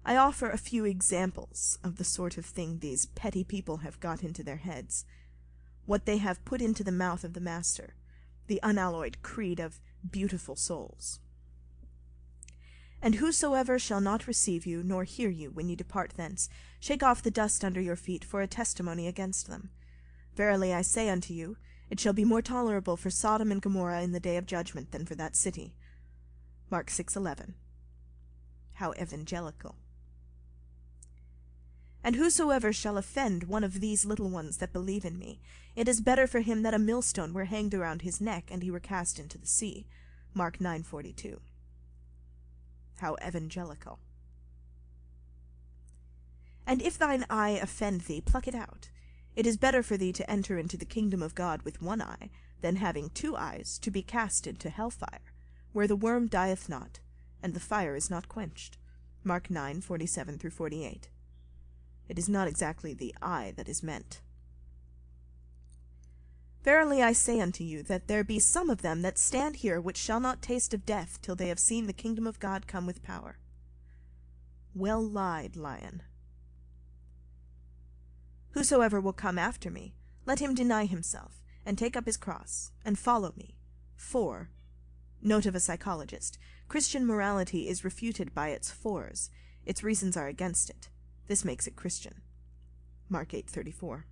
I offer a few examples of the sort of thing these petty people have got into their heads, what they have put into the mouth of the Master, the unalloyed creed of beautiful souls. And whosoever shall not receive you, nor hear you, when ye depart thence, shake off the dust under your feet for a testimony against them. Verily I say unto you, it shall be more tolerable for Sodom and Gomorrah in the day of judgment than for that city. Mark 6:11. How evangelical. And whosoever shall offend one of these little ones that believe in me, it is better for him that a millstone were hanged around his neck, and he were cast into the sea. Mark 9:42. How evangelical. And if thine eye offend thee, pluck it out. It is better for thee to enter into the kingdom of God with one eye, than having 2 eyes to be cast into hellfire, where the worm dieth not, and the fire is not quenched. Mark 9:47-48. It is not exactly the eye that is meant. Verily I say unto you, that there be some of them that stand here which shall not taste of death till they have seen the kingdom of God come with power. Well lied, lion. Whosoever will come after me, let him deny himself, and take up his cross, and follow me. For, note of a psychologist, Christian morality is refuted by its fors. Its reasons are against it. This makes it Christian. Mark 8:34.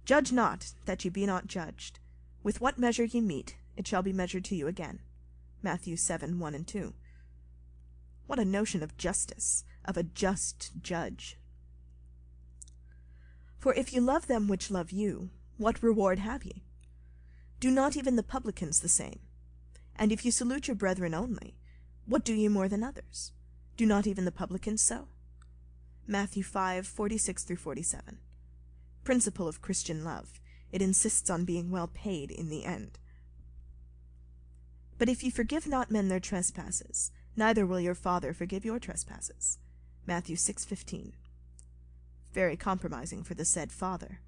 Judge not, that ye be not judged. With what measure ye meet, it shall be measured to you again. Matthew 7:1-2. What a notion of justice, of a just judge. For if you love them which love you, what reward have ye? Do not even the publicans the same? And if you salute your brethren only, what do ye more than others? Do not even the publicans so? Matthew 5:46-47. Principle of Christian love. It insists on being well paid in the end. But if ye forgive not men their trespasses, neither will your Father forgive your trespasses. Matthew 6:15. Very compromising for the said Father.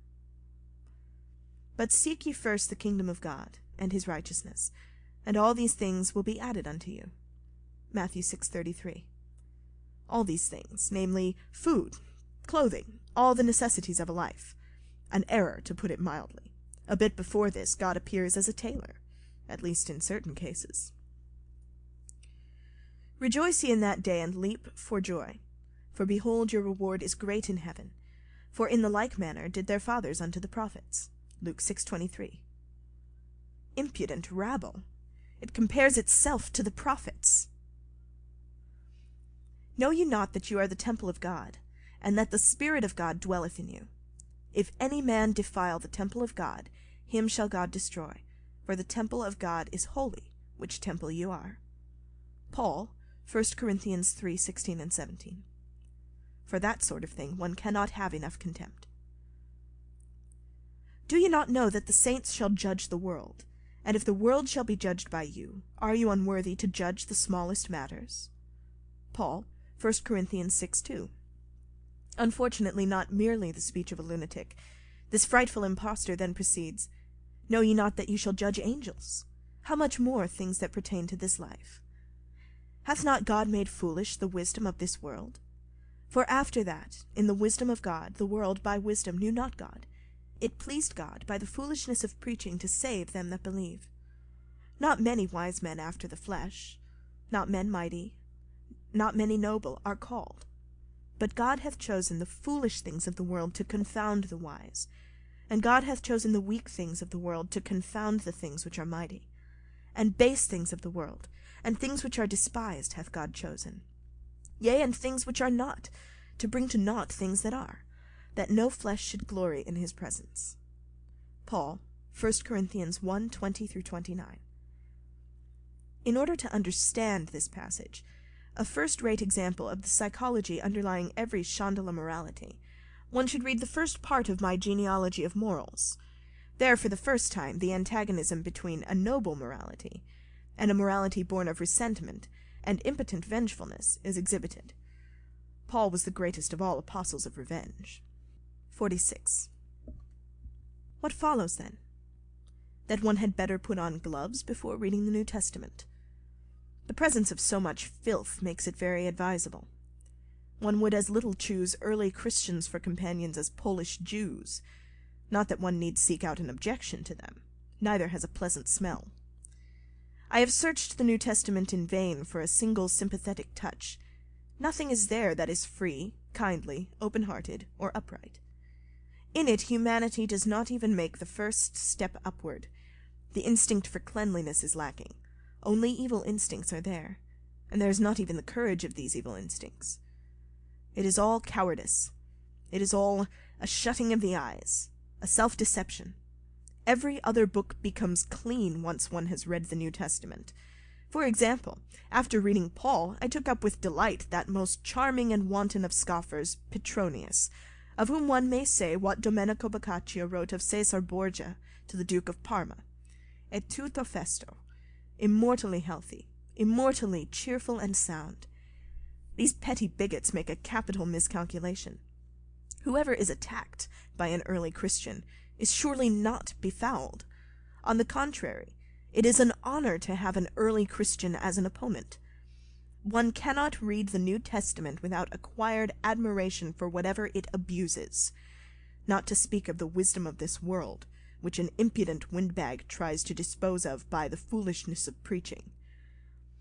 But seek ye first the kingdom of God, and his righteousness, and all these things will be added unto you. Matthew 6:33. All these things, namely food, clothing, all the necessities of a life. An error, to put it mildly. A bit before this, God appears as a tailor, at least in certain cases. Rejoice ye in that day, and leap for joy. For behold, your reward is great in heaven. For in the like manner did their fathers unto the prophets. Luke 6:23. Impudent rabble! It compares itself to the prophets. Know ye not that you are the temple of God, and that the Spirit of God dwelleth in you? If any man defile the temple of God, him shall God destroy. For the temple of God is holy, which temple you are. Paul, 1 Corinthians 3:16-17. For that sort of thing one cannot have enough contempt. Do ye not know that the saints shall judge the world? And if the world shall be judged by you, are you unworthy to judge the smallest matters? Paul, 1 Corinthians 6:2. Unfortunately not merely the speech of a lunatic. This frightful impostor then proceeds, Know ye not that you shall judge angels? How much more things that pertain to this life? Hath not God made foolish the wisdom of this world? For after that, in the wisdom of God, the world by wisdom knew not God. It pleased God by the foolishness of preaching to save them that believe. Not many wise men after the flesh, not men mighty, not many noble are called. But God hath chosen the foolish things of the world to confound the wise. And God hath chosen the weak things of the world to confound the things which are mighty. And base things of the world, and things which are despised hath God chosen. Yea, and things which are not, to bring to naught things that are, that no flesh should glory in his presence. Paul, 1 Corinthians 1:20-29. In order to understand this passage, a first-rate example of the psychology underlying every Chandala morality, one should read the first part of my Genealogy of Morals. There, for the first time, the antagonism between a noble morality and a morality born of resentment and impotent vengefulness is exhibited. Paul was the greatest of all apostles of revenge. 46. What follows, then? That one had better put on gloves before reading the New Testament. The presence of so much filth makes it very advisable. One would as little choose early Christians for companions as Polish Jews. Not that one need seek out an objection to them. Neither has a pleasant smell. I have searched the New Testament in vain for a single sympathetic touch. Nothing is there that is free, kindly, open-hearted, or upright. In it humanity does not even make the first step upward. The instinct for cleanliness is lacking. Only evil instincts are there, and there is not even the courage of these evil instincts. It is all cowardice. It is all a shutting of the eyes, a self-deception. Every other book becomes clean once one has read the New Testament. For example, after reading Paul, I took up with delight that most charming and wanton of scoffers, Petronius, of whom one may say what Domenico Boccaccio wrote of Caesar Borgia to the Duke of Parma, et tutto festo, immortally healthy, immortally cheerful and sound. These petty bigots make a capital miscalculation. Whoever is attacked by an early Christian is surely not befouled. On the contrary, it is an honor to have an early Christian as an opponent. One cannot read the New Testament without acquired admiration for whatever it abuses, not to speak of the wisdom of this world, which an impudent windbag tries to dispose of by the foolishness of preaching.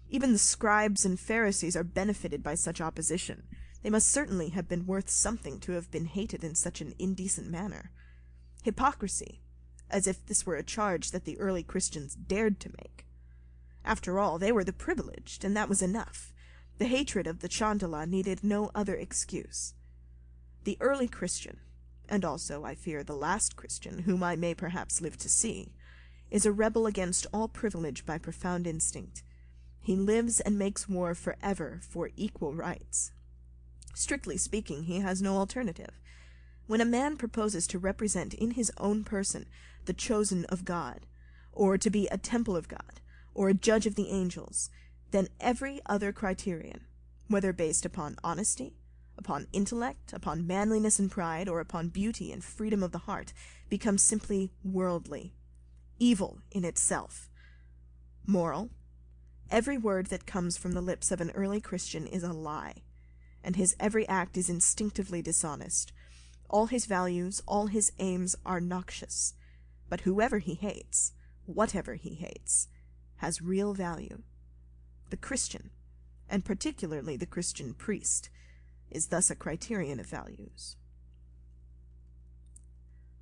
Even the scribes and Pharisees are benefited by such opposition. They must certainly have been worth something to have been hated in such an indecent manner. Hypocrisy, as if this were a charge that the early Christians dared to make. After all, they were the privileged, and that was enough. The hatred of the Chandala needed no other excuse. The early Christian, and also, I fear, the last Christian, whom I may perhaps live to see, is a rebel against all privilege by profound instinct. He lives and makes war forever for equal rights. Strictly speaking, he has no alternative. When a man proposes to represent in his own person the chosen of God, or to be a temple of God, or a judge of the angels, then every other criterion, whether based upon honesty, upon intellect, upon manliness and pride, or upon beauty and freedom of the heart, becomes simply worldly, evil in itself. Moral: every word that comes from the lips of an early Christian is a lie, and his every act is instinctively dishonest. All his values, all his aims are noxious. But whoever he hates, whatever he hates, has real value. The Christian, and particularly the Christian priest, is thus a criterion of values.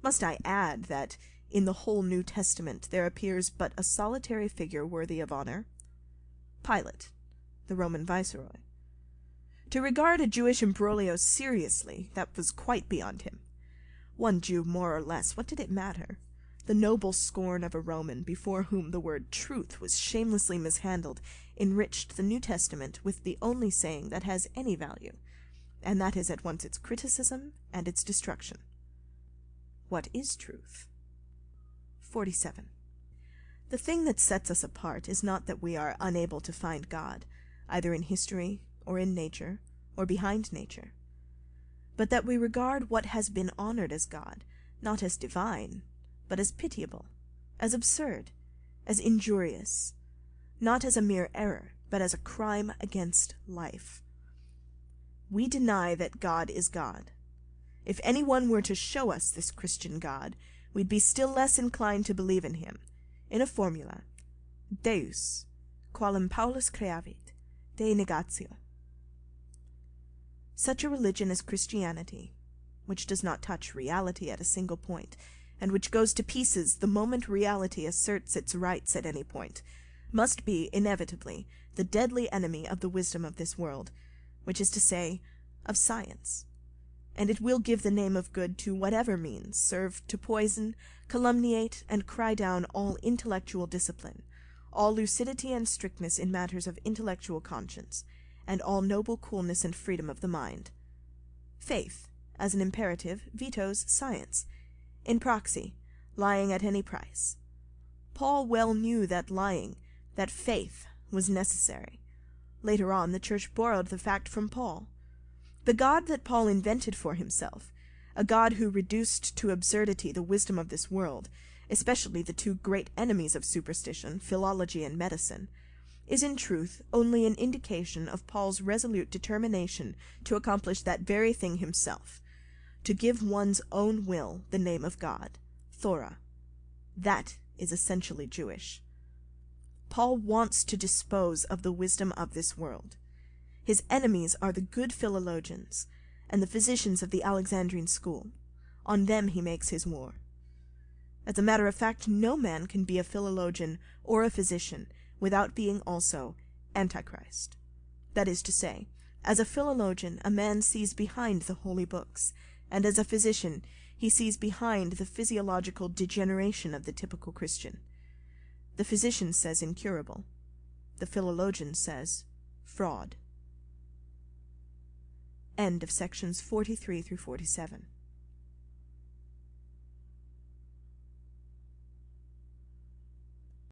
Must I add that in the whole New Testament there appears but a solitary figure worthy of honor? Pilate, the Roman viceroy. To regard a Jewish imbroglio seriously, that was quite beyond him. One Jew more or less, what did it matter? The noble scorn of a Roman, before whom the word truth was shamelessly mishandled, enriched the New Testament with the only saying that has any value, and that is at once its criticism and its destruction. What is truth? 47. The thing that sets us apart is not that we are unable to find God, either in history or in nature, or behind nature, but that we regard what has been honored as God, not as divine, but as pitiable, as absurd, as injurious, not as a mere error, but as a crime against life. We deny that God is God. If anyone were to show us this Christian God, we'd be still less inclined to believe in him, in a formula: Deus, qualem Paulus creavit, Dei negatio. Such a religion as Christianity, which does not touch reality at a single point, and which goes to pieces the moment reality asserts its rights at any point, must be, inevitably, the deadly enemy of the wisdom of this world, which is to say, of science. And it will give the name of good to whatever means serve to poison, calumniate, and cry down all intellectual discipline, all lucidity and strictness in matters of intellectual conscience, and all noble coolness and freedom of the mind. Faith, as an imperative, vetoes science. In proxy, lying at any price. Paul well knew that lying, that faith, was necessary. Later on, the Church borrowed the fact from Paul. The God that Paul invented for himself, a God who reduced to absurdity the wisdom of this world, especially the two great enemies of superstition, philology and medicine, is in truth only an indication of Paul's resolute determination to accomplish that very thing himself, to give one's own will the name of God, Thora. That is essentially Jewish. Paul wants to dispose of the wisdom of this world. His enemies are the good philologians and the physicians of the Alexandrine school. On them he makes his war. As a matter of fact, no man can be a philologian or a physician without being also Antichrist. That is to say, as a philologian a man sees behind the holy books, and as a physician he sees behind the physiological degeneration of the typical Christian. The physician says incurable. The philologian says fraud. End of sections 43 through 47.